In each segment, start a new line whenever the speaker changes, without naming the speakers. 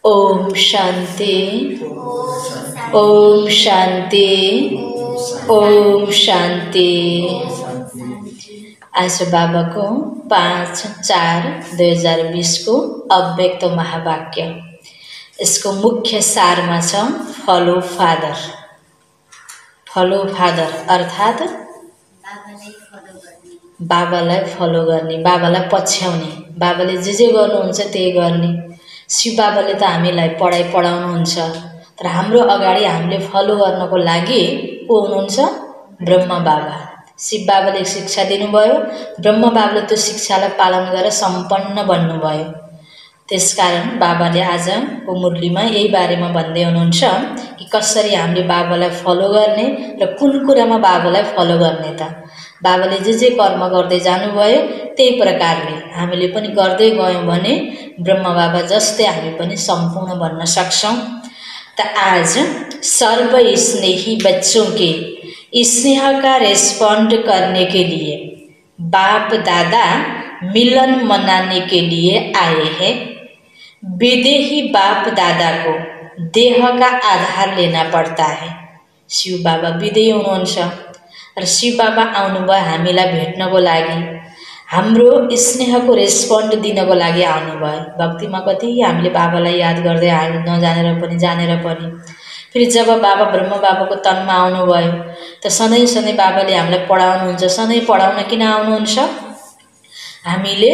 ओम शांति, ओम शांति, ओम शांति। आज बाबा को 5/4/2020 को अव्यक्त महावाक्य। इसको मुख्य सारमा छ फलो फादर। फलो फादर अर्थात बाबालाई फलो गर्ने, बाबालाई पछ्याउने, बाबाले जे गर्नुहुन्छ त्यही गर्ने। शिव बाबाले त हामीलाई पढाइ पढाउनुहुन्छ, तर हाम्रो अगाडि हामीले फलो गर्नको लागि को हुनुहुन्छ? ब्रह्म बाबा। शिव बाबाले शिक्षा दिनुभयो, ब्रह्म बाबाले त्यो शिक्षालाई पालन गरेर सम्पन्न बन्नुभयो। त्यसकारण बाबाले आजको मुरलीमा यही बारेमा भन्दै हुनुहुन्छ कि कसरी हामीले बाबालाई फलो गर्ने र कुन कुरामा बाबालाई फलो गर्ने त। बाबाले जे कर्म गर्दै जानुभयो त्यही प्रकारले हामीले पनि गर्दै गयौँ भने ब्रह्म बाबा जस्तै हामी पनि सम्पूर्ण बन्न सक्छौं। त आज सर्व स्नेही बच्चों के स्नेह का रेस्पॉन्ड करने के लिए बाप दादा मिलन मनाने के लिए आए हैं। विदेही बाप दादा को देह का आधार लेना पड़ता है। शिव बाबा विदेही हुनुहुन्छ र शिव बाबा आउनुभयो हामीलाई भेट्नको लागि, हाम्रो स्नेहको रेस्पोन्ड दिनको लागि आउनुभयो। भक्तिमा कति हामीले बाबालाई याद गर्दै आयौँ, नजानेर पनि जानेर पनि। फेरि जब बाबा ब्रह्म बाबाको तनमा आउनुभयो त सधैँ सधैँ बाबाले हामीलाई पढाउनुहुन्छ। सधैँ पढाउन किन आउनुहुन्छ? हामीले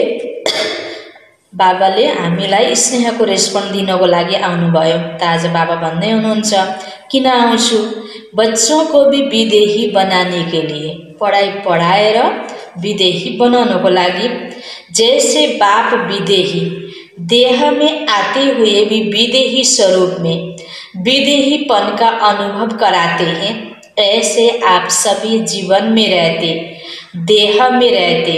बाबाले हामीलाई स्नेहको रेस्पोन्ड दिनको लागि आउनुभयो। त आज बाबा भन्दै हुनुहुन्छ किन आउँछु? बच्चों को भी विदेही बनाने के लिए, पढ़ाई पढ़ाएर विदेही बनाउनको लागि। जैसे बाप विदेही देह में आते हुए भी विदेही स्वरूप में विदेहीपन का अनुभव कराते हैं, ऐसे आप सभी जीवन में रहते, देह में रहते,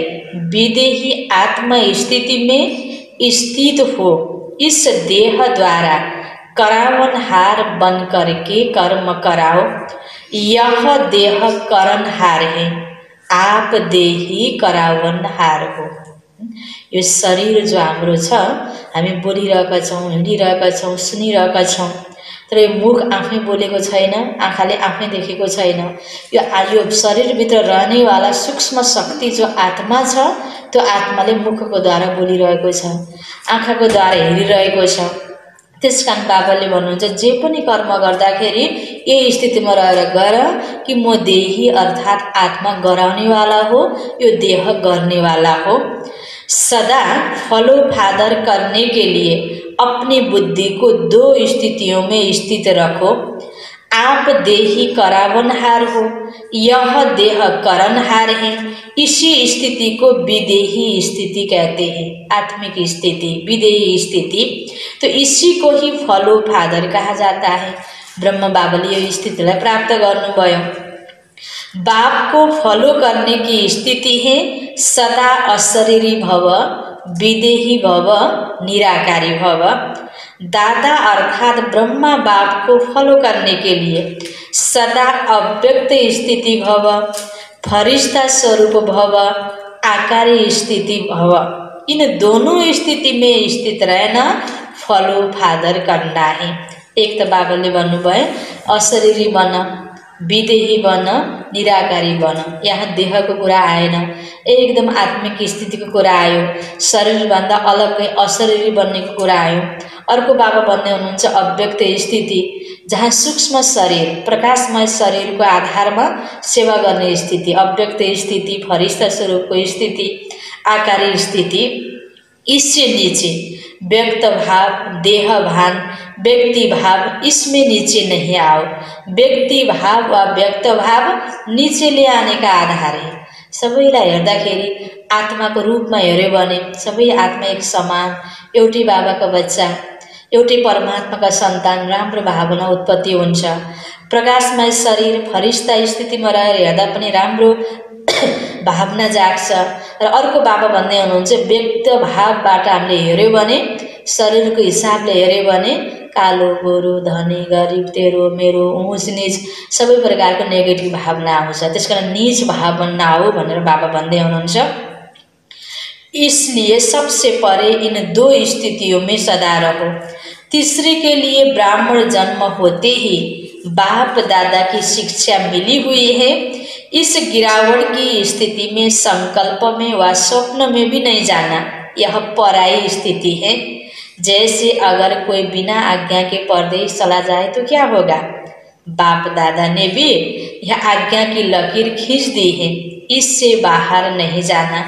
विदेही आत्मा स्थिति में स्थित हो इस देह द्वारा करावनहार बन करके कर्म कराओ। यह देह करणहार है, आप देही करावनहार हो। यो शरीर जो हाम्रो छ, हामी बोलिरहेका छौँ, हिँडिरहेका छौँ, सुनिरहेका छौँ, तर यो मुख आफै बोलेको छैन, आँखाले आफै देखेको छैन। यो शरीरभित्र रहनेवाला सूक्ष्म शक्ति जो आत्मा छ, त्यो आत्माले मुखको द्वारा बोलिरहेको छ, आँखाको द्वारा हेरिरहेको छ। त्यसकारण बाबाले भन्नुहुन्छ जे पनि कर्म गर्दाखेरि यही स्थितिमा रहेर गर कि म देही अर्थात आत्मा गराउनेवाला हो, यो देह गर्नेवाला हो। सदा फॉलो फादर करने के लिए अपनी बुद्धि को 2 स्थितियों में स्थित रखो। आप देही करावनहार हो, यह देह करणहार है। इसी स्थिति को विदेही स्थिति कहते हैं, आत्मिक स्थिति, विदेही स्थिति। तो इसी को ही फॉलो फादर कहा जाता है। ब्रह्म बाबाले यो स्थितिलाई प्राप्त गर्नुभयो। बाप को फॉलो करने की स्थिति है सदा अशरीरी भव, विदेही भव, निराकारी भव। दादा अर्थात ब्रह्मा बाप को फॉलो करने के लिए सदा अव्यक्त स्थिति भव, फरिश्ता स्वरूप भव, आकारी स्थिति भव। इन दोनों स्थिति में स्थित रहना फॉलो फादर करना है। एक तो बाबाले भन्नुभयो अशरीरी बन, विदेही बन, निराकारी बन। यहाँ देहको कुरा आएन, एकदम आत्मिक स्थितिको कुरा आयो। शरीरभन्दा अलग्गै अशरीरी बन्नेको कुरा आयो। अर्को बाबा भन्दै हुनुहुन्छ अव्यक्त स्थिति, जहाँ सूक्ष्म शरीर, प्रकाशमय शरीरको आधारमा सेवा गर्ने स्थिति, अव्यक्त स्थिति, फरिश्ता स्वरूपको स्थिति, आकारी स्थिति। इससे नीचे व्यक्त भाव, देह भान, व्यक्ति भाव, इसमें नीचे नहीं आओ। व्यक्ति भाव व व्यक्त भाव नीचे ले आने का आधार है। सबैलाई हेर्दाखेरि आत्माको रूपमा हेर्यो भने सबै आत्मा एक समान, एउटै बाबाको बच्चा, एउटै परमात्माका सन्तान, राम्रो भावना उत्पत्ति हुन्छ। प्रकाशमय शरीर फरिश्ता स्थितिमा रहेर हेर्दा पनि राम्रो भावना जाग्छ। र अर्को बाबा भन्दै हुनुहुन्छ व्यक्त भावबाट हामीले हेर्यो भने, शरीरको हिसाबले हेर्यो भने कालो गोरो, धनी गरिब, तेरो मेरो, ऊँच नीच सबै प्रकारको नेगेटिभ भावना आउँछ। त्यसकारण नीच भावना हो भनेर बाबा भन्दै हुनुहुन्छ। इसलिए सबसे परे इन 2 स्थितियों में सदा रहो। तीसरे के लिए ब्राह्मण जन्म होते ही बाप दादा की शिक्षा मिली हुई है। इस गिरावट की स्थिति में संकल्प में व स्वप्न में भी नहीं जाना, यह पराई स्थिति है। जैसे अगर कोई बिना आज्ञा के परदेश चला जाए तो क्या होगा। बाप दादा ने भी यह आज्ञा की लकीर खींच दी है, इससे बाहर नहीं जाना।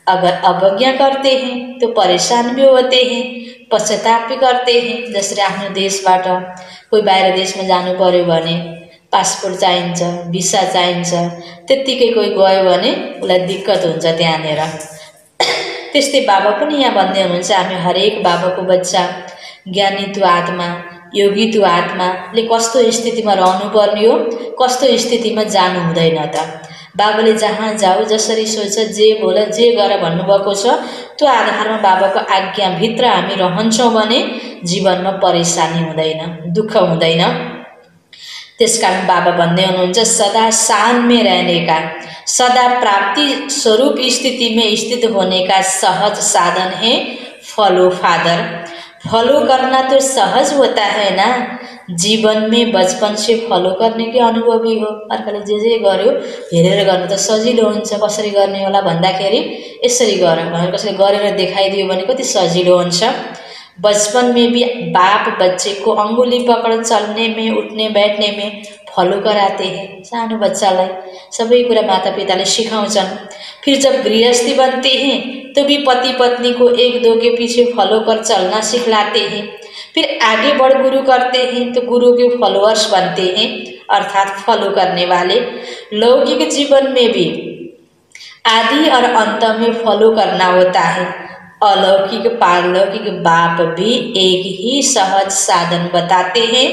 अगर अवज्ञा करते हैं तो परेशान भी होते हैं, पश्चाताप भी करते हैं। जसरी आफ्नो देशबाट कोही बाहिर देशमा जानु पर्यो भने पासपोर्ट चाहिन्छ, भिसा चाहिन्छ, त्यत्तिकै कोही गयो भने उसलाई दिक्कत हुन्छ त्यहाँनिर। त्यस्तै बाबा पनि यहाँ भन्दै हुनुहुन्छ, हामी हरेक बाबाको बच्चा ज्ञानीत्व आत्मा, योगित्व आत्माले कस्तो स्थितिमा रहनुपर्ने हो, कस्तो स्थितिमा जानु हुँदैन त। बाबाले जहाँ जाऊ, जसरी सोच, जे बोल, जे गर भन्नुभएको छ, त्यो आधारमा बाबाको आज्ञाभित्र हामी रहन्छौँ भने जीवनमा परेशानी हुँदैन, दुःख हुँदैन। त्यसकारण बाबा भन्दै हुनुहुन्छ, सदा शान में रहने का, सदा प्राप्ति स्वरूप स्थिति में स्थित होने का सहज साधन है फॉलो फादर। फॉलो करना तो सहज होता है ना, जीवन में बचपन से फॉलो करने के अनुभव ही हो। अर्काले जे गर्यो हेरेर गर्नु त सजिलो हुन्छ। कसरी गर्ने होला भन्दाखेरि यसरी गर भनेर कसैले गरेर देखाइदियो भने कति सजिलो हुन्छ। बचपन में भी बाप बच्चे को अंगुली पकड़ चलने में, उठने बैठने में फॉलो कराते हैं। सानो बच्चालाई सबै कुरा माता पिताले सिकाउँछन्। फिर जब गृहस्थी बनते हैं तो भी पति पत्नी को एक दो के पीछे फॉलो कर चलना सिखलाते हैं। फिर आगे बढ़ गुरु करते हैं तो गुरु के फॉलोअर्स बनते हैं, अर्थात फॉलो करने वाले। लौकिक जीवन में भी आदि और अंत में फॉलो करना होता है। अलौकिक पारलौकिक बाप भी एक ही सहज साधन बताते हैं।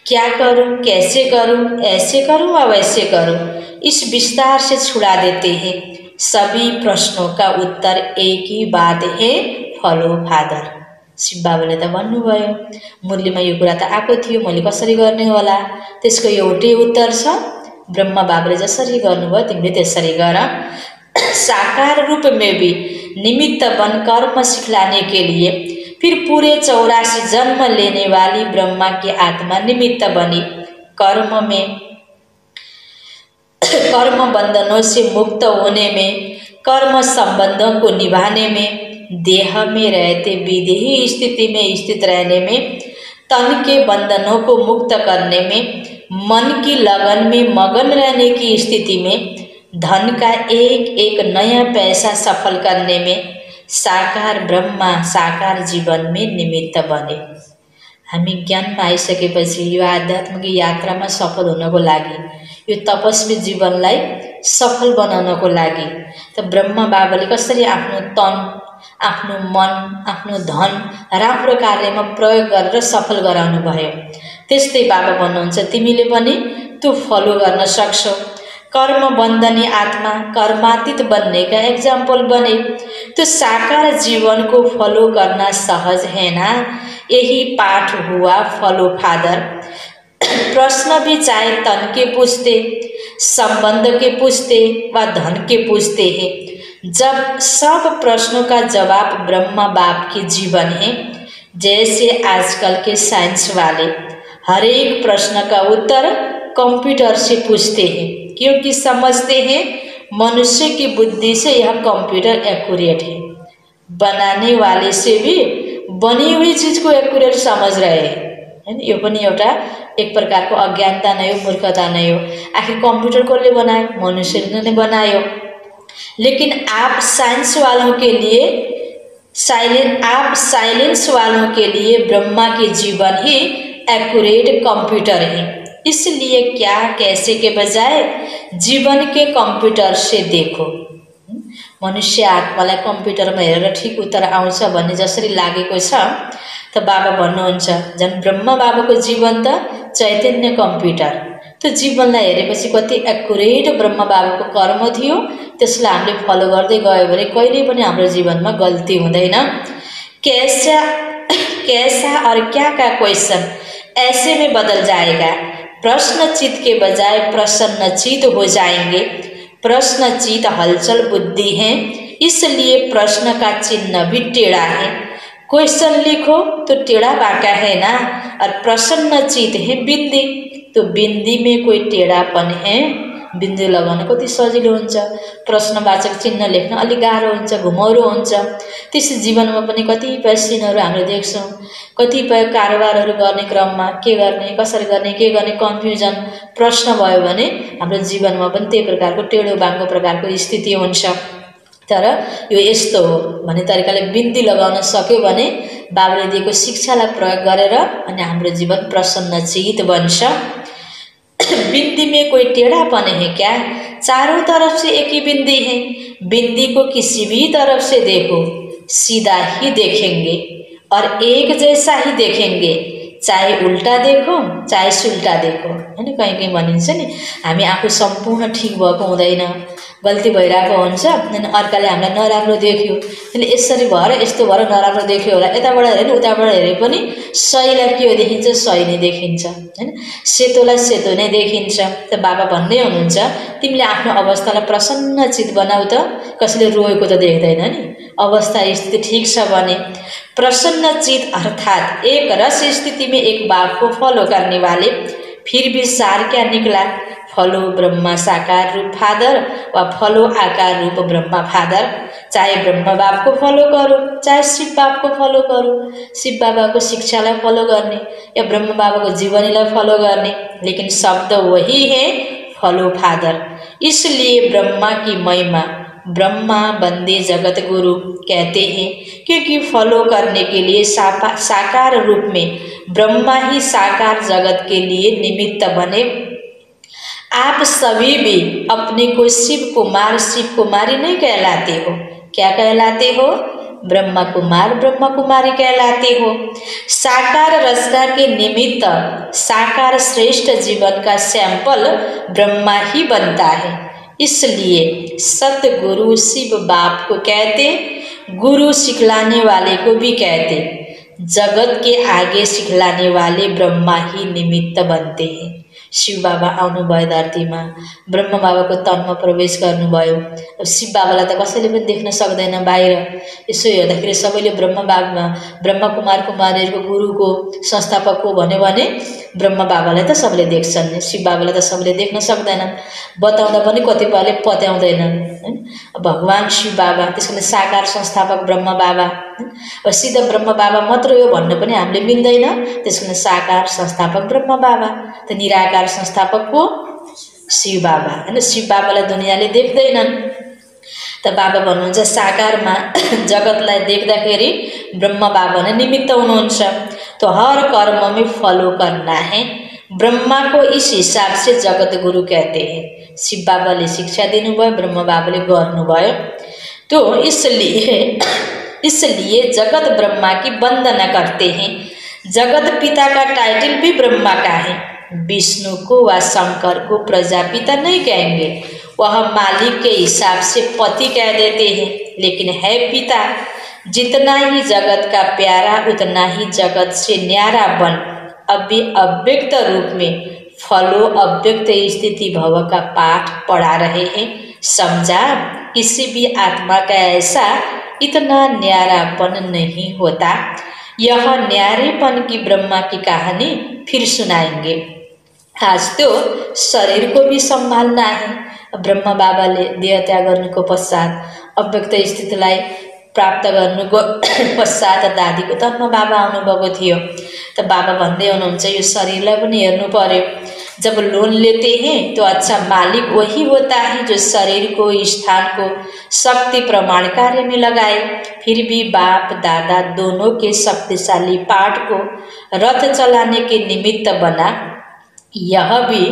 क्या करूं, कैसे करूं, ऐसे करूं या वैसे करूं, इस विस्तार से छुड़ा देते हैं। सभी प्रश्नों का उत्तर एक ही बात है, फॉलो फादर। शिव बाबाले त भन्नुभयो, मुरलीमा यो कुरा त आएको थियो, मैले कसरी गर्ने होला, त्यसको एउटै उत्तर छ, ब्रह्मा बाबाले जसरी गर्नुभयो तिमीले त्यसरी गर। साकार रूप में भी निमित्त बन कर्म सिखलाने के लिए फिर पूरे 84 जन्म लेने वाली ब्रह्मा की आत्मा निमित्त बनी। कर्म बंधनों से मुक्त होने में, कर्म संबंधों को निभाने में, देह में रहते विदेही स्थिति में स्थित रहने में, तन के बंधनों को मुक्त करने में, मन की लगन में मगन रहने की स्थिति में, धन का एक एक नया पैसा सफल करने में, साकार ब्रह्मा साकार जीवन में निमित्त बने। हामी ज्ञानमा आइसकेपछि यो आध्यात्मिक यात्रामा सफल हुनको लागि, यो तपस्वी जीवनलाई सफल बनाउनको लागि त ब्रह्मा बाबाले कसरी आफ्नो तन, आफ्नो मन, आफ्नो धन राम्रो कार्यमा प्रयोग गरेर सफल गराउनु भयो, त्यस्तै बाबा भन्नुहुन्छ तिमीले पनि त्यो फलो गर्न सक्छौ। कर्म बंधनी आत्मा कर्मातीत बनने का एग्जाम्पल बने तो साकार जीवन को फॉलो करना सहज है ना, यही पाठ हुआ फॉलो फादर। प्रश्न भी चाहे तन के पूछते, संबंध के पूछते व धन के पूछते हैं, जब सब प्रश्नों का जवाब ब्रह्मा बाप के जीवन है। जैसे आजकल के साइंस वाले हर एक प्रश्न का उत्तर कंप्यूटर से पूछते हैं, क्योंकि समझते हैं मनुष्य की बुद्धि से यह कंप्यूटर एक्यूरेट है। बनाने वाले से भी बनी हुई चीज को एक्यूरेट समझ रहे हैं। यो पनि एउटा एक प्रकार को अज्ञानता नै हो, मूर्खता नै हो। आखिर कंप्यूटर कसले बनायो? मनुष्यले नै बनायो। लेकिन आप साइंस वालों के लिए साइलेंस वालों के लिए ब्रह्मा के जीवन ही एक्यूरेट कंप्यूटर है। इसलिए क्या कैसे के बजाय जीवन के कंप्यूटर से देखो। मनुष्य आत्मालाई कम्प्युटरमा हेरेर ठीक उत्तर आउँछ भन्ने जसरी लागेको छ त बाबा भन्नुहुन्छ झन् ब्रह्मा बाबाको जीवन त चैतन्य कम्प्युटर। त्यो जीवनलाई हेरेपछि कति एक्युरेट ब्रह्मा बाबाको कर्म थियो, त्यसलाई हामीले फलो गर्दै गयो भने कहिल्यै पनि हाम्रो जीवनमा गल्ती हुँदैन। कैसा और क्या का क्वेश्चन ऐसे में बदल जाएगा। प्रश्नचित के बजाय प्रसन्नचित हो जाएंगे। प्रश्नचित हलचल बुद्धि है, इसलिए प्रश्न का चिन्ह भी टेढ़ा है। क्वेश्चन लिखो तो टेढ़ा बांका है ना, और प्रसन्न चित है बिंदी, तो बिंदी में कोई टेढ़ापन है, बिन्दु लगाउन कति सजिलो हुन्छ, प्रश्नवाचक चिन्ह लेख्न अलि गाह्रो हुन्छ, घुमौरो हुन्छ। त्यसै जीवनमा पनि कतिपय सिनहरू हामीले देख्छौँ, कतिपय कारोबारहरू गर्ने क्रममा के गर्ने कसरी गर्ने के गर्ने कन्फ्युजन प्रश्न भयो भने हाम्रो जीवनमा पनि त्यही प्रकारको टेढो बाङ्गो प्रकारको स्थिति हुन्छ। तर यो यस्तो हो भन्ने तरिकाले बिन्दी लगाउन सक्यो भने बाबुले दिएको शिक्षालाई प्रयोग गरेर अनि हाम्रो जीवन प्रसन्नचित बन्छ। बिंदी में कोई टेढ़ापन है क्या, चारों तरफ से एक ही बिंदी है, बिंदी को किसी भी तरफ से देखो सीधा ही देखेंगे और एक जैसा ही देखेंगे, चाहे उल्टा देखो चाहे सुल्टा देखो। हैन कहीं कहीं भनिन्छ नि हामी आफू सम्पूर्ण ठीक भएको हुँदैन, गल्ती भइरहेको हुन्छ, अनि अर्काले हामीलाई नराम्रो देख्यो, अनि यसरी भएर यस्तो भएर नराम्रो देख्यो होला, यताबाट हेरे नि उताबाट हेरे पनि सहीलाई के देखिन्छ, सही नै देखिन्छ, हैन सेतोलाई सेतो नै देखिन्छ। त बाबा भन्दै हुनुहुन्छ तिमीले आफ्नो अवस्थालाई प्रसन्नचित बनाऊ त, कसैले रोएको त देख्दैन नि, अवस्था स्थिति ठीक छ भने। प्रसन्नचित अर्थात एक रस स्थिति में एक बाप को फॉलो करने वाले, फिर भी सार क्या निकला, फलो ब्रह्मा साकार रूप फादर व फलो आकार रूप ब्रह्मा फादर। चाहे ब्रह्मा बाप को फॉलो करो चाहे शिव बाप को फॉलो करो, शिव बाबा को शिक्षालाई फॉलो करने या ब्रह्म बाबा को जीवनीलाई फॉलो करने, लेकिन शब्द वही है फॉलो फादर। इसलिए ब्रह्मा की महिमा ब्रह्मा बंदे जगत गुरु कहते हैं, क्योंकि फॉलो करने के लिए साकार रूप में ब्रह्मा ही साकार जगत के लिए निमित्त बने। आप सभी भी अपने को शिव कुमार शिव कुमारी नहीं कहलाते हो, क्या कहलाते हो, ब्रह्मा कुमार ब्रह्मा कुमारी कहलाते हो। साकार रचना के निमित्त साकार श्रेष्ठ जीवन का सैंपल ब्रह्मा ही बनता है, इसलिए सतगुरु शिव बाप को कहते, गुरु सिखलाने वाले को भी कहते, जगत के आगे सिखलाने वाले ब्रह्मा ही निमित्त बनते हैं। शिव बाबा आउनुभयो धरतीमा, ब्रह्म बाबाको तनमा प्रवेश गर्नुभयो। अब शिव बाबालाई त कसैले पनि देख्न सक्दैन बाहिर, यसो हेर्दाखेरि सबैले ब्रह्म कुमार कुमारीहरूको गुरुको संस्थापक को भन्यो भने ब्रह्म बाबालाई त सबले देख्छन्, शिव बाबालाई त सबले देख्न सक्दैनन्, बताउँदा पनि कतिपयले पत्याउँदैनन्। भगवान शिव बाबा, त्यसको साकार संस्थापक ब्रह्म बाबा, अब सिधा ब्रह्म बाबा मात्र हो भन्न पनि हामीले मिल्दैन, त्यसको साकार संस्थापक ब्रह्म बाबा, त निराकार संस्थापक को शिव बाबा, हैन शिव बाबालाई दुनियाँले देख्दैनन्। त बाबा भन्नुहुन्छ साकारमा जगतलाई देख्दाखेरि ब्रह्म बाबा नै निमित्त हुनुहुन्छ। तो हर कर्म में फॉलो करना है, ब्रह्मा को इस हिसाब से जगत गुरु कहते हैं। शिव बाबाले शिक्षा दिनुभयो, ब्रह्म बाबाले गर्नुभयो। तो इसलिए जगत ब्रह्मा की वंदना करते हैं। जगत पिता का टाइटल भी ब्रह्मा का है, विष्णु को व शंकर को प्रजापिता नहीं कहेंगे, वह मालिक के हिसाब से पति कह देते हैं, लेकिन है पिता। जितना ही जगत का प्यारा उतना ही जगत से न्यारा बन, अभी अव्यक्त रूप में फलो अव्यक्त स्थिति भव का पाठ पढ़ा रहे हैं। समझा, किसी भी आत्मा का ऐसा इतना न्यारापन नहीं होता। यह न्यारेपन की ब्रह्मा की कहानी फिर सुनाएंगे। आज तो शरीर को भी संभालना है। ब्रह्म बाबाले देह त्याग गर्नुको पश्चात अव्यक्त स्थितिलाई प्राप्त गर्नुको पश्चात दादीको तर्फमा बाबा आउनुभएको थियो। त बाबा भन्दै हुनुहुन्छ यो शरीरलाई पनि हेर्नु पर्यो। जब लोन लेते हैं तो अच्छा मालिक वही होता है जो शरीर को स्थान को शक्ति प्रमाण कार्य में लगाए। फिर भी बाप दादा दोनों के शक्तिशाली पाठ को रथ चलाने के निमित्त बना। यह भी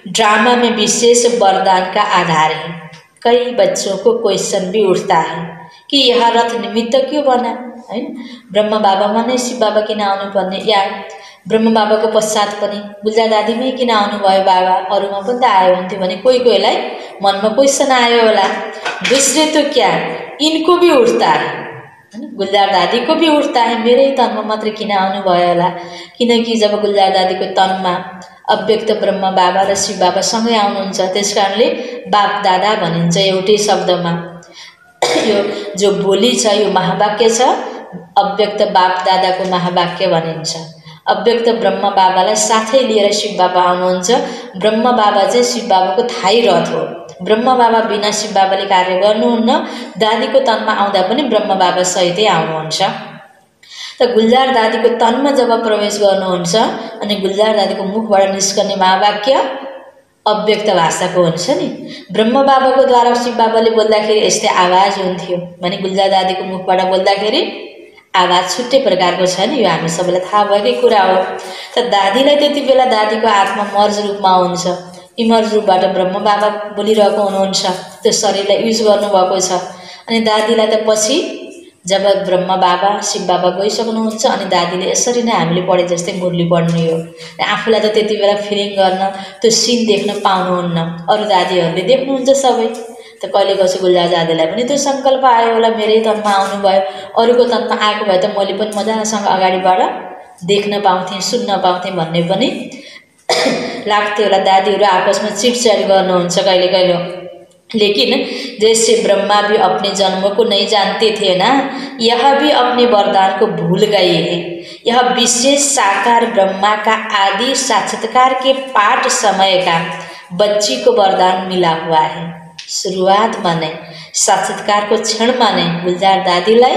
ड्रामा में विशेष वरदान का आधार है। कई बच्चों को क्वेश्चन भी उठता है कि यह रथ निमित्त क्यों बना, है ब्रह्म बाबामा नै शिव बाबा किन आउनुपर्ने, या ब्रह्म बाबाको पश्चात पनि गुल्जा दादीमै किन आउनुभयो बाबा, अरूमा पनि त आयो हुन्थ्यो भने कोही कोहीलाई मनमा क्वेश्चन आयो होला। दूसरे तो क्या इनको भी उठता है, गुलजार दादी को भी उठता है, मेरै तनमा मात्र किन आउनुभयो होला। किनकि जब गुलजार दादीको तनमा अव्यक्त ब्रह्म बाबा र शिव बाबा सँगै आउनुहुन्छ, त्यसकारणले बाप दादा भनिन्छ एउटै शब्दमा। यो जो बोली छ यो महावाक्य छ, अव्यक्त बाप दादाको महावाक्य भनिन्छ। अव्यक्त ब्रह्म बाबालाई साथै लिएर शिव बाबा आउनुहुन्छ। ब्रह्म बाबा चाहिँ शिव बाबाको थाई रथ हो। ब्रह्म बाबा बिना शिव बाबाले कार्य गर्नुहुन्न। दादीको तनमा आउँदा पनि ब्रह्म बाबा सहितै आउनुहुन्छ। त गुलजार दादीको तनमा जब प्रवेश गर्नुहुन्छ अनि गुलजार दादीको मुखबाट निस्कने महावाक्य अव्यक्त भाषाको हुन्छ नि। ब्रह्म बाबाको द्वारा शिव बाबाले बोल्दाखेरि यस्तै आवाज हुन्थ्यो भने गुलजार दादीको मुखबाट बोल्दाखेरि आवाज छुट्टै प्रकारको छ नि। यो हामी सबैलाई थाहा भएकै कुरा हो। त दादीलाई त्यति बेला दादीको आत्मा मर्ज रूपमा हुन्छ। इमर्ज रूपबाट ब्रह्म बाबा बोलिरहेको हुनुहुन्छ। त्यो शरीरलाई युज गर्नुभएको छ। अनि दादीलाई त पछि जब ब्रह्म बाबा शिव बाबा गइसक्नुहुन्छ अनि दादीले यसरी नै हामीले पढे जस्तै मुरली पढ्ने हो। आफूलाई त त्यति बेला फिलिङ गर्न त्यो सिन देख्न पाउनुहुन्न। अरू दादीहरूले देख्नुहुन्छ सबै। त कहिले कसै गुलजार दादीलाई पनि त्यो सङ्कल्प आयो होला, मेरै तनमा आउनुभयो। अरूको तनमा आएको भए त मैले पनि मजासँग अगाडिबाट देख्न पाउँथेँ, सुन्न पाउँथेँ भन्ने पनि लाग्थ्यो होला। दादीहरू आपसमा चिटचाट गर्नुहुन्छ कहिले कहिले। लेकिन जैसे ब्रह्मा भी अपने जन्म को नहीं जानते थे ना, यह भी अपने वरदान को भूल गए हैं। यह विशेष साकार ब्रह्मा का आदि साक्षात्कार के पाठ समय का बच्ची को वरदान मिला हुआ है। सुरुवात माने साक्षात्कार को क्षण माने गुलजार दादीलाई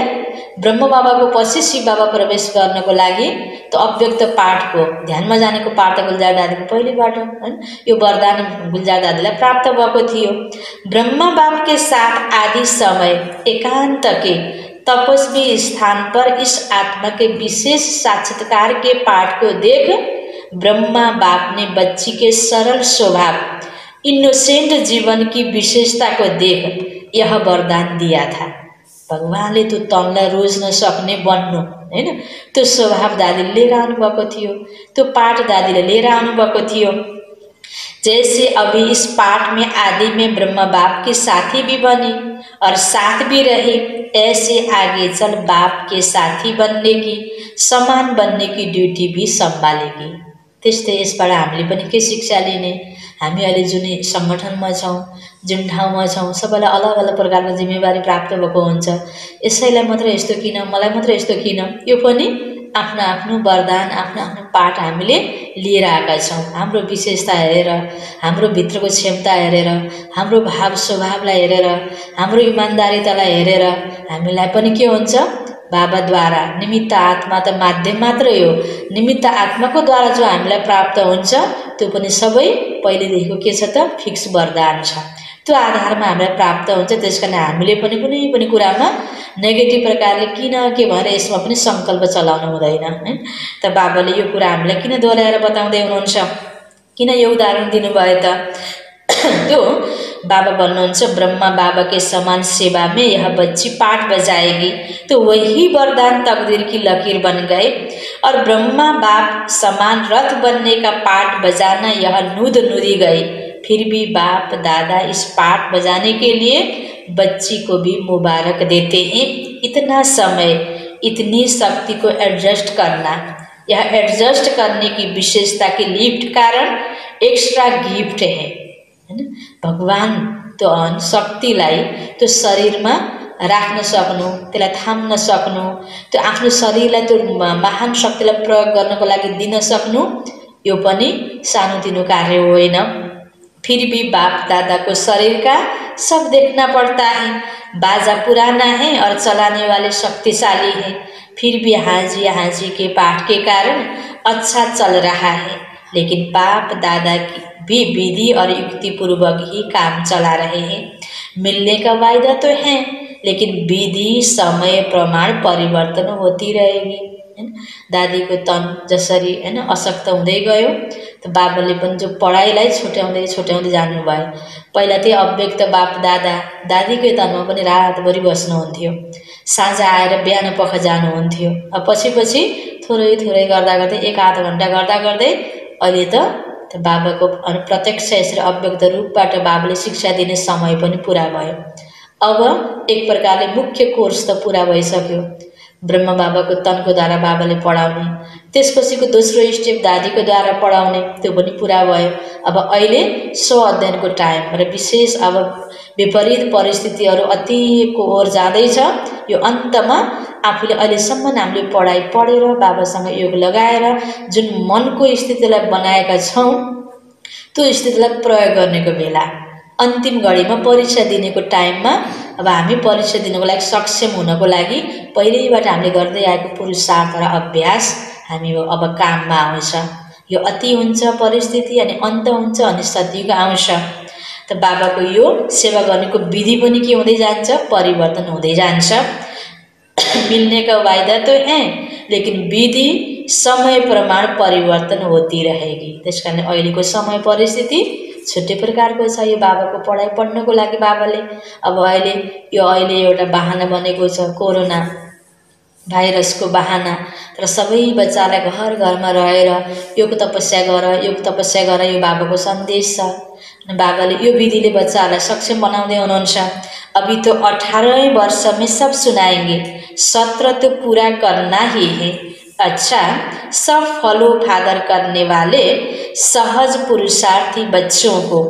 ब्रह्म बाबाको पछि शिव बाबा प्रवेश गर्नको लागि त अव्यक्त पाठको ध्यानमा जानेको पाठ त गुलजार दादीको पहिलेबाट हैन। यो वरदान गुलजार दादीलाई प्राप्त भएको थियो। ब्रह्म बाबा के साथ आदि समय एकांत के तपस्वी स्थान पर इस आत्मा के विशेष साक्षात्कार के पाठ को देख ब्रह्मा बाप ने बच्ची के सरल स्वभाव, इनोसेंट जीवन की विशेषता को देख यह वरदान दिया था। भगवानले त्यो तनलाई रोज्न सक्ने बन्नु हैन, त्यो स्वभाव दादीले लिएर आउनुभएको थियो। त्यो पाठ दादीले लिएर आउनुभएको थियो। जैसे अभी इस पाठ में आदि में ब्रह्म बाप के साथी भी बनी और साथ भी रहे, ऐसे आगे चल बाप के साथी बनने की, समान बनने की ड्यूटी भी संभालेगी। त्यस्तै यसबाट हामीले पनि के शिक्षा लिने? हामी अहिले जुन संगठनमा छौँ, जुन ठाउँमा छौँ, सबैलाई अलग अलग प्रकारको जिम्मेवारी प्राप्त भएको हुन्छ। यसैलाई मात्र यस्तो किन, मलाई मात्र यस्तो किन? यो पनि आफ्नो आफ्नो वरदान, आफ्नो आफ्नो पाठ हामीले लिएर आएका छौँ। हाम्रो विशेषता हेरेर, हाम्रो भित्रको क्षमता हेरेर, हाम्रो भाव स्वभावलाई हेरेर, हाम्रो इमान्दारितालाई हेरेर हामीलाई पनि के हुन्छ? बाबाद्वारा निमित्त आत्मा त माध्यम मात्रै हो। निमित्त आत्माको द्वारा जो हामीलाई प्राप्त हुन्छ त्यो पनि सबै पहिलेदेखिको के छ त? फिक्स वरदान छ। त्यो आधारमा हामीलाई प्राप्त हुन्छ। त्यसकारण हामीले पनि कुनै पनि कुरामा नेगेटिभ प्रकारले किन के भएर यसमा पनि सङ्कल्प चलाउनु हुँदैन हैन। त बाबाले यो कुरा हामीलाई किन दोहोऱ्याएर बताउँदै हुनुहुन्छ? किन यो उदाहरण दिनुभयो त? त्यो बाबा भन्नुहुन्छ ब्रह्मा बाबा के समान सेवा में यह बच्ची पाठ बजाएगी तो वही वरदान तकदीर की लकीर बन गए, और ब्रह्मा बाप समान रथ बनने का पाठ बजाना यह नूद नूदी गई। फिर भी बाप दादा इस पाठ बजाने के लिए बच्ची को भी मुबारक देते हैं। इतना समय, इतनी शक्ति को एडजस्ट करना, यह एडजस्ट करने की विशेषता की लिफ्ट कारण एक्स्ट्रा गिफ्ट है। भगवान त्यो शक्तिलाई त्यो शरीरमा राख्न सक्नु, त्यसलाई थाम्न सक्नु, त्यो आफ्नो शरीरलाई त्यो महान शक्तिलाई प्रयोग गर्नको लागि दिन सक्नु, यो पनि सानोतिनो कार्य होइन। फिर भी बाप दादा को शरीर का सब देखना पड़ता है। बाजा पुराना है और चलाने वाले शक्तिशाली हैं। फिर भी हाजी हाजी के पाठ के कारण अच्छा चल रहा है, लेकिन बाप दादा की भी विधि और युक्ति पूर्वक ही काम चला रहे हैं। मिलने का वायदा तो है, लेकिन विधि समय प्रमाण परिवर्तन होती रहेगी। दादीको तन जसरी हैन अशक्त हुँदै गयो, त बाबाले पनि जो पढाइलाई छुट्याउँदै छुट्याउँदै जानुभयो। पहिला त्यही अव्यक्त बाप दादा दादीकै तनमा पनि रातभरि बस्नुहुन्थ्यो, साँझ आएर बिहान पख जानुहुन्थ्यो। पछि पछि थोरै थोरै गर्दा गर्दै 1-8 घण्टा गर्दा गर्दै अहिले त बाबाको प्रत्यक्ष यसरी अव्यक्त रूपबाट बाबाले शिक्षा दिने समय पनि पुरा भयो। अब एक प्रकारले मुख्य कोर्स त पुरा भइसक्यो। ब्रह्म बाबाको तनको द्वारा बाबाले पढाउने, त्यसपछिको दोस्रो स्टेप दादीको द्वारा पढाउने, त्यो पनि पुरा भयो। अब अहिले स्व अध्ययनको टाइम र विशेष अब विपरीत परिस्थितिहरू अतिको ओर जाँदैछ। यो अन्तमा आफूले अहिलेसम्म हामीले पढाइ पढेर बाबासँग योग लगाएर जुन मनको स्थितिलाई बनाएका छौँ त्यो स्थितिलाई प्रयोग गर्नेको बेला अन्तिम घडीमा परीक्षा दिनेको टाइममा अब हामी परीक्षा दिनको लागि सक्षम हुनको लागि पहिल्यैबाट हामीले गर्दै आएको पुरुषार्थ र अभ्यास हामी अब काममा आउँछ। यो अति हुन्छ परिस्थिति अनि अन्त हुन्छ अनि सद्युग आउँछ। त बाबाको यो सेवा गर्नेको विधि पनि के हुँदै जान्छ, परिवर्तन हुँदै जान्छ। मिलने का वायदा तो है लेकिन विधि समय प्रमाण परिवर्तन होती रहेगी। त्यसकारण अहिलेको समय परिस्थिति छुट्टै प्रकारको छ। यो बाबाको पढाइ पढ्नको लागि बाबाले अब अहिले एउटा बहाना बनेको छ, कोरोना भाइरसको बहाना। तर सबै बच्चालाई घर घरमा रहेर योग तपस्या गर यो बाबाको सन्देश छ। बाबाले यो विधिले बच्चाहरूलाई सक्षम बनाउँदै हुनुहुन्छ। अभी तो 18वें वर्ष में सब सुनाएंगे, 17 तो पूरा करना ही है। अच्छा, सब फॉलो फादर करने वाले सहज पुरुषार्थी बच्चों को,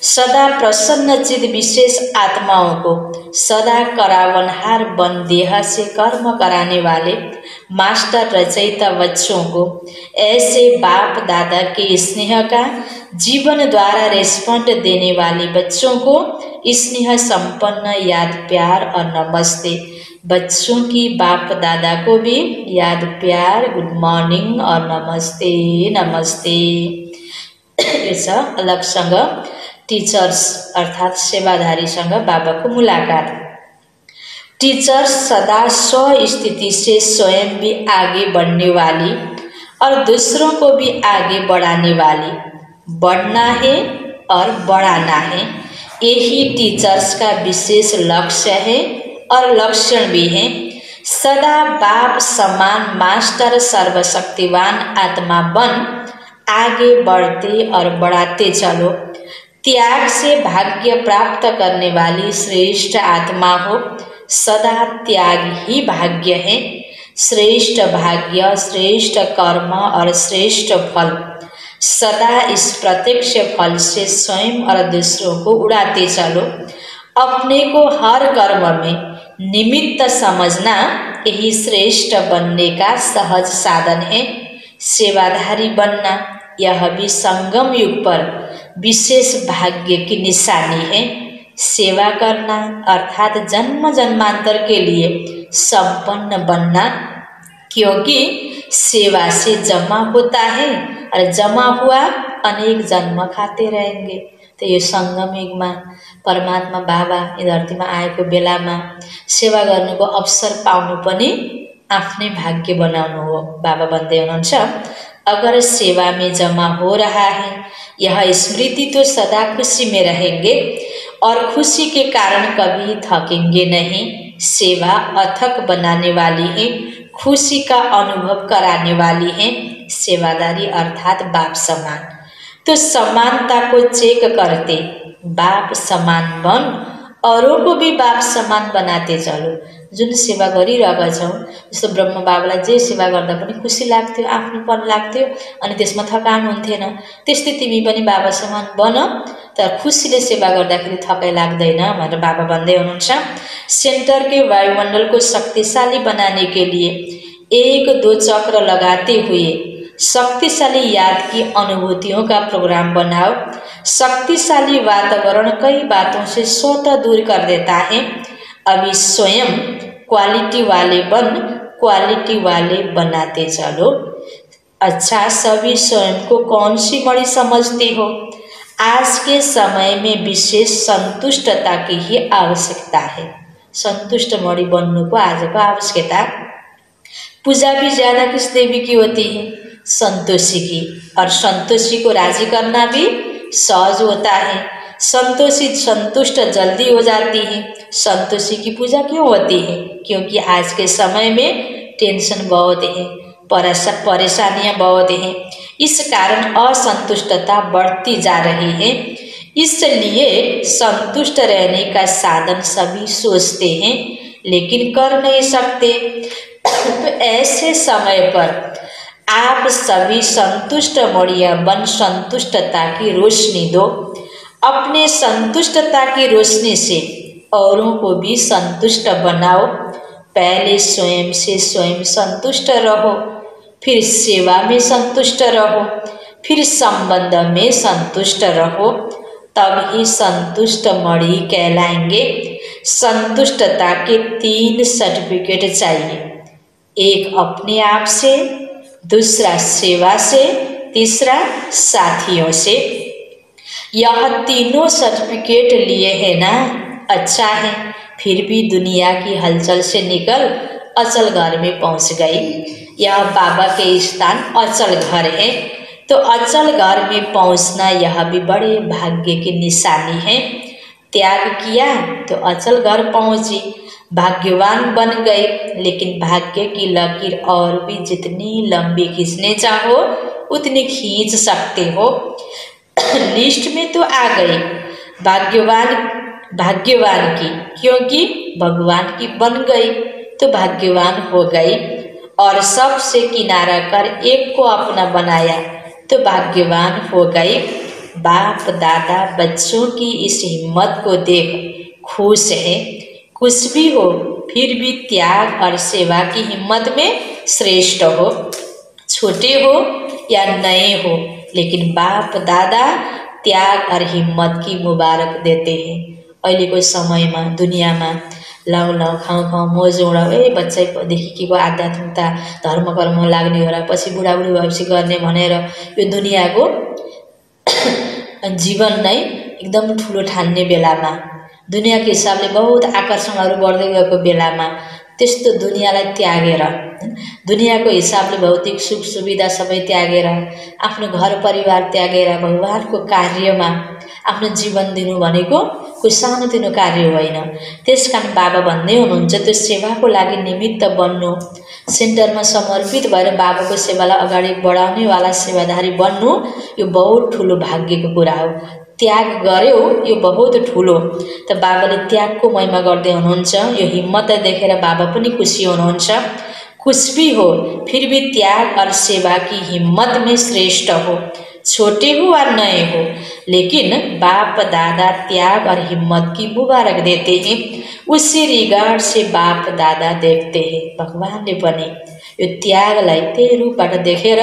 सदा प्रसन्न चिद विशेष आत्माओं को, सदा करावनहार बन देह से कर्म कराने वाले मास्टर रचयिता बच्चों को, ऐसे बाप दादा के स्नेह का जीवन द्वारा रेस्पॉन्ड देने वाले बच्चों को स्नेह संपन्न याद प्यार और नमस्ते। बच्चों की बाप दादा को भी याद प्यार, गुड मॉर्निंग और नमस्ते नमस्ते। ऐसा अलगसँग टीचर्स अर्थात सेवाधारीसँग बाबाको मुलाकात। टीचर्स सदा स्व स्थिति से स्वयं भी आगे बढ़ने वाली और दूसरों को भी आगे बढ़ाने वाली, बढ़ना है और बढ़ाना है, यही टीचर्स का विशेष लक्ष्य है और लक्षण भी है। सदा बाप समान मास्टर सर्वशक्तिवान आत्मा बन आगे बढ़ते और बढ़ाते चलो। त्याग से भाग्य प्राप्त करने वाली श्रेष्ठ आत्मा हो, सदा त्याग ही भाग्य है। श्रेष्ठ भाग्य, श्रेष्ठ कर्म और श्रेष्ठ फल, सदा इस प्रत्यक्ष फल से स्वयं और दूसरों को उड़ाते चलो। अपने को हर कर्म में निमित्त समझना यही श्रेष्ठ बनने का सहज साधन है। सेवाधारी बनना यह भी संगम युग पर विशेष भाग्य की निशानी है। सेवा करना अर्थात जन्म जन्मांतर के लिए संपन्न बनना, क्योंकि सेवा से जमा होता है और जमा हुआ अनेक जन्म खाते रहेंगे। तो यो संगम युगमा परमात्मा बाबा यो धरतीमा आएको बेलामा सेवा गर्नुको अवसर पाउनु पनि आफ्नै भाग्य बनाउनु हो। बाबा भन्दै हुनुहुन्छ, अगर सेवा में जमा हो रहा है यह स्मृति तो सदा खुशी में रहेंगे और खुशी के कारण कभी थकेंगे नहीं। सेवा अथक बनाने वाली है, खुशी का अनुभव कराने वाली है। सेवादारी अर्थात बाप समान। तो समानता को चेक करते बाप समान बन औरों को भी बाप समान बनाते चलो। जुन सेवा गरिरहेका छौँ, जस्तो ब्रह्म बाबालाई जे सेवा गर्दा पनि खुसी लाग्थ्यो, आफ्नोपन लाग्थ्यो अनि त्यसमा थकान हुन्थेन। त्यस्तै तिमी पनि बाबा समान बन, तर खुसीले सेवा गर्दाखेरि थकाइ लाग्दैन भनेर बाबा भन्दै हुनुहुन्छ। सेंटर के वायुमंडल को शक्तिशाली बनाने के लिए 1-2 चक्र लगाते हुए शक्तिशाली याद की अनुभूतियों का प्रोग्राम बनाओ। शक्तिशाली वातावरण कई बातों से स्वतः दूर कर देता है। अभी स्वयं क्वालिटी वाले बन क्वालिटी वाले बनाते चलो। अच्छा, सभी स्वयं को कौन सी बड़ी समझते हो? आज के समय में विशेष संतुष्टता की ही आवश्यकता है। संतुष्ट मणि बन्नु को आज को आवश्यकता। पूजा भी ज्यादा किस देवी की होती है? संतोषी की। और संतोषी को राजी करना भी सहज होता है। संतोषी संतुष्ट जल्दी हो जाती है। संतोषी की पूजा क्यों होती है? क्योंकि आज के समय में टेंशन बहुत है, परेशानियां बहुत हैं, इस कारण असंतुष्टता बढ़ती जा रही है। इसलिए संतुष्ट रहने का साधन सभी सोचते हैं लेकिन कर नहीं सकते। तो ऐसे समय पर आप सभी संतुष्ट मणिया बन संतुष्टता की रोशनी दो। अपने संतुष्टता की रोशनी से औरों को भी संतुष्ट बनाओ। पहले स्वयं से स्वयं संतुष्ट रहो, फिर सेवा में संतुष्ट रहो, फिर संबंध में संतुष्ट रहो, तब ही संतुष्ट मणि कहलाएंगे। संतुष्टता के 3 सर्टिफिकेट चाहिए, एक अपने आप से, दूसरा सेवा से, तीसरा साथियों से। यह तीनों सर्टिफिकेट लिए है ना, अच्छा है। फिर भी दुनिया की हलचल से निकल अचल घर में पहुंच गई। यह बाबा के स्थान अचल घर है, तो अचल घर में पहुंचना यह भी बड़े भाग्य की निशानी है। त्याग किया तो अचल घर पहुंची, भाग्यवान बन गए। लेकिन भाग्य की लकीर और भी जितनी लंबी खींचने चाहो उतनी खींच सकते हो। लिस्ट में तो आ गई भाग्यवान की, क्योंकि भगवान की बन गई तो भाग्यवान हो गई। और सबसे किनारा कर एक को अपना बनाया तो भाग्यवान हो गई। बाप दादा बच्चों की इस हिम्मत को देख खुश है। कुछ भी हो फिर भी त्याग और सेवा की हिम्मत में श्रेष्ठ हो। छोटे हो या नए हो, लेकिन बाप दादा त्याग और हिम्मत की मुबारक देते हैं। अहिलेको समयमा दुनियाँमा लाउ लाउ खाउँ खाउँ मोज उडाउ, बच्चैदेखि के को आध्यात्मिकता धर्म कर्म लाग्ने होला, पछि बुढाबुढी भएपछि गर्ने भनेर यो दुनियाँको जीवन नै एकदम ठुलो ठान्ने बेलामा, दुनियाँको हिसाबले बहुत आकर्षणहरू बढ्दै गएको बेलामा त्यस्तो दुनियाँलाई त्यागेर, दुनियाँको हिसाबले भौतिक सुख सुविधा सबै त्यागेर, आफ्नो घर परिवार त्यागेर भगवानको कार्यमा आफ्नो जीवन दिनु भनेको कोही सानोतिनो कार्य होइन। त्यसकारण बाबा भन्दै हुनुहुन्छ त्यो सेवाको लागि निमित्त बन्नु, सेन्टरमा समर्पित भएर बाबाको सेवालाई अगाडि बढाउनेवाला सेवाधारी बन्नु यो बहुत ठुलो भाग्यको कुरा हो। त्याग गर्यो यो बहुत ठुलो। त बाबाले त्यागको महिमा गर्दै हुनुहुन्छ। यो हिम्मत देखेर बाबा पनि खुसी हुनुहुन्छ। कुछ भी हो फिर भी त्याग और सेवा की हिम्मत में श्रेष्ठ हो। छोटे हो या नए हो, लेकिन बाप दादा त्याग और हिम्मत की मुबारक देते हैं। उसी रिगार्ड से बाप दादा देखते हैं। भगवानले पनि यो त्यागलाई त्यही रूपबाट देखेर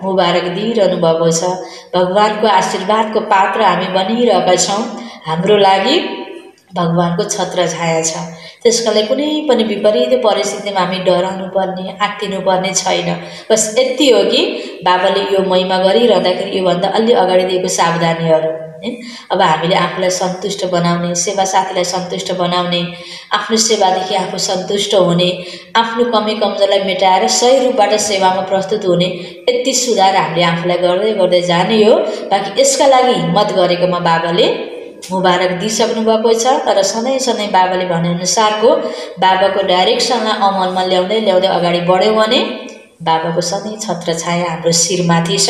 मुबारक दिइरहनु भएको छ। भगवानको आशीर्वादको पात्र हामी बनिरहेका छौँ। हाम्रो लागि भगवानको छत्र छाया छ। त्यसका लागि कुनै पनि विपरीत परिस्थितिमा हामी डराउनु पर्ने, आत्तिनु पर्ने छैन। बस यति हो कि बाबाले यो महिमा गरिरहँदाखेरि योभन्दा अलि अगाडि दिएको सावधानीहरू, अब हामीले आफूलाई सन्तुष्ट बनाउने, सेवा साथीलाई सन्तुष्ट बनाउने, आफ्नो सेवादेखि आफू सन्तुष्ट हुने, आफ्नो कमी कमजोरलाई मेटाएर सही रूपबाट सेवामा प्रस्तुत हुने, यति सुधार हामीले आफूलाई गर्दै गर्दै जाने हो। बाँकी यसका लागि हिम्मत गरेकोमा बाबाले मुबारक दिइसक्नु भएको छ। तर सधैँ सधैँ बाबाले भनेअनुसारको बाबाको डाइरेक्सनलाई अमलमा ल्याउँदै ल्याउँदै अगाडि बढ्यौँ भने बाबाको सधैँ छत्र छाया हाम्रो शिरमाथि छ।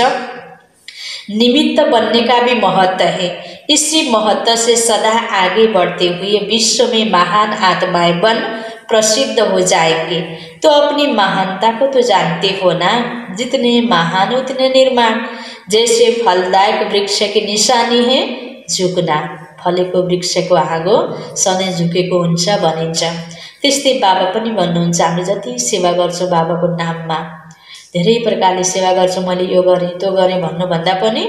निमित्त बनने का भी महत्व है। इसी महत्व से सदा आगे बढ़ते हुए विश्व में महान आत्माएं बन प्रसिद्ध हो जाएंगे। तो अपनी महानता को तो जानते हो ना, जितने महान उतने निर्माण। जैसे फलदायक वृक्ष की निशानी है झुक्ना, फलेको वृक्षको हाँगो सधैँ झुकेको हुन्छ भनिन्छ। त्यस्तै बाबा पनि भन्नुहुन्छ हामीले जति सेवा गर्छौँ बाबाको नाममा, धेरै प्रकारले सेवा गर्छौँ, मैले यो गरेँ त्यो गरेँ भन्नुभन्दा पनि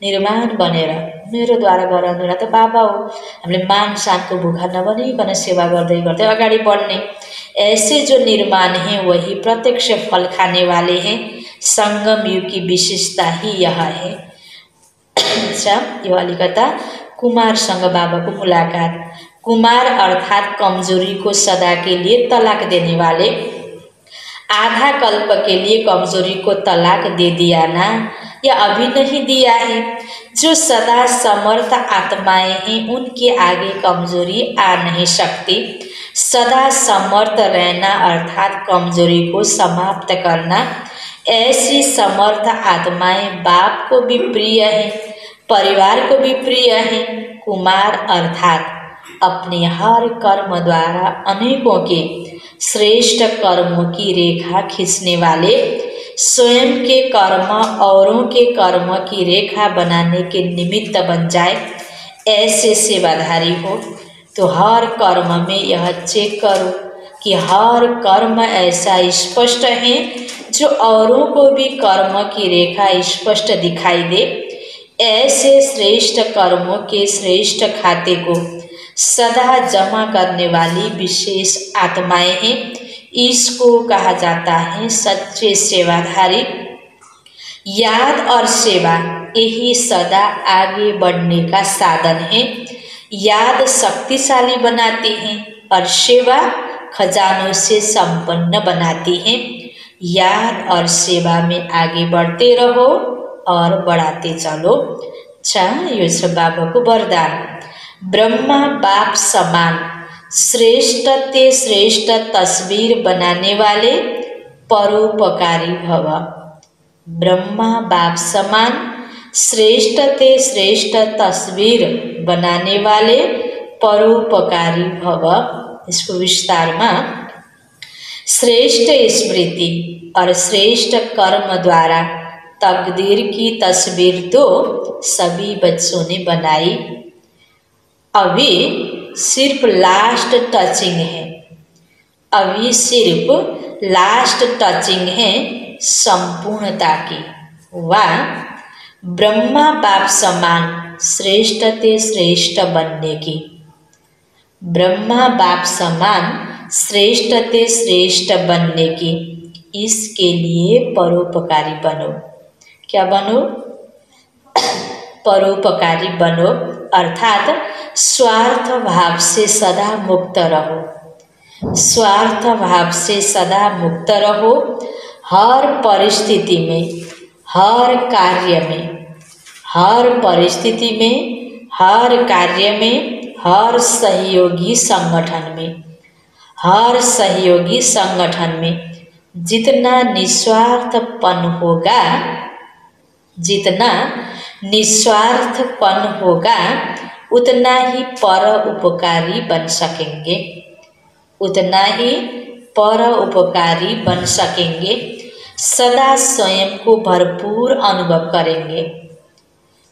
निर्माण बनेर मेरोद्वारा गराउनुलाई त बाबा हो। हामीले मान सानको भूखा नबनिकन सेवा गर्दै गर्दै अगाडि बढ्ने। ऐसे जो निर्माण हैं वही प्रत्यक्ष फल खाने वाले हैं। संगम युग की विशेषता ही यह है। अच्छा, यो अलिकता कुमारसँग बाबाको मुलाकात। कुमार अर्थात कमजोरी को सदा के लिए तलाक देने वाले। आधा कल्प के लिए कमजोरी को तलाक दे दिया ना, या अभी नहीं दिया है। जो सदा समर्थ आत्माएं हैं उनके आगे कमजोरी आ नहीं सकती। सदा समर्थ रहना अर्थात कमजोरी को समाप्त करना। ऐसी समर्थ आत्माएं बाप को भी प्रिय है, परिवार को भी प्रिय है। कुमार अर्थात अपने हर कर्म द्वारा अनेकों के श्रेष्ठ कर्मों की रेखा खींचने वाले, स्वयं के कर्म औरों के कर्म की रेखा बनाने के निमित्त बन जाए, ऐसे सेवाधारी हो। तो हर कर्म में यह चेक करो कि हर कर्म ऐसा स्पष्ट है जो औरों को भी कर्म की रेखा स्पष्ट दिखाई दे। ऐसे श्रेष्ठ कर्मों के श्रेष्ठ खाते को सदा जमा करने वाली विशेष आत्माएं हैं। इसको कहा जाता है सच्चे सेवाधारी। याद और सेवा यही सदा आगे बढ़ने का साधन है। याद शक्तिशाली बनाती है और सेवा खजानों से संपन्न बनाती है। याद और सेवा में आगे बढ़ते रहो और बढ़ाते चलो। अच्छा, यो छ बाबाको वरदान। ब्रह्मा बाप समान श्रेष्ठ ते श्रेष्ठ तस्वीर बनाने वाले परोपकारी भव। ब्रह्मा बाप समान श्रेष्ठ ते श्रेष्ठ तस्वीर बनाने वाले परोपकारी भव। इसको विस्तार में श्रेष्ठ स्मृति और श्रेष्ठ कर्म द्वारा तकदीर की तस्वीर तो सभी बच्चों ने बनाई। अभी सिर्फ लास्ट टचिंग है। अभी सिर्फ लास्ट टचिंग है संपूर्णता की। वह ब्रह्मा बाप समान श्रेष्ठ ते श्रेष्ठ बनने की। ब्रह्मा बाप समान श्रेष्ठ ते श्रेष्ठ बनने की। इसके लिए परोपकारी बनो। क्या बनो? परोपकारी बनो, अर्थात स्वार्थ भाव से सदा मुक्त रहो। स्वार्थ भाव से सदा मुक्त रहो। हर परिस्थिति में, हर कार्य में, हर परिस्थिति में, हर कार्य में, हर सहयोगी संगठन में, हर सहयोगी संगठन में जितना निस्वार्थपन होगा, जितना निस्वार्थपन होगा उतना ही पर उपकारी बन सकेंगे। उतना ही पर उपकारी बन सकेंगे। सदा स्वयं को भरपूर अनुभव करेंगे।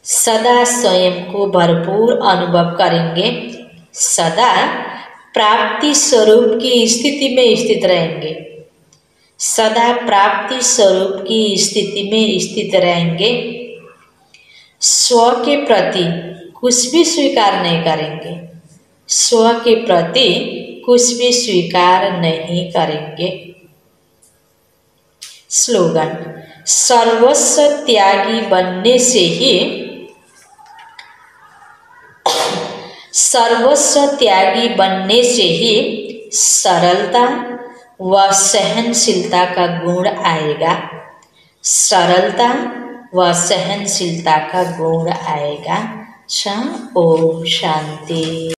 सदा स्वयं को भरपूर अनुभव करेंगे। सदा प्राप्ति स्वरूप की स्थिति में स्थित रहेंगे। सदा प्राप्ति स्वरूप की स्थिति में स्थित रहेंगे। स्व के प्रति कुछ भी स्वीकार नहीं करेंगे। स्व के प्रति कुछ भी स्वीकार नहीं करेंगे। स्लोगन: सर्वस्व त्यागी बनने से ही, सर्वस्व त्यागी बनने से ही सरलता व सहनशीलता का गुण आएगा। सरलता व सहनशीलता का गुण आएगा। ओम शांति।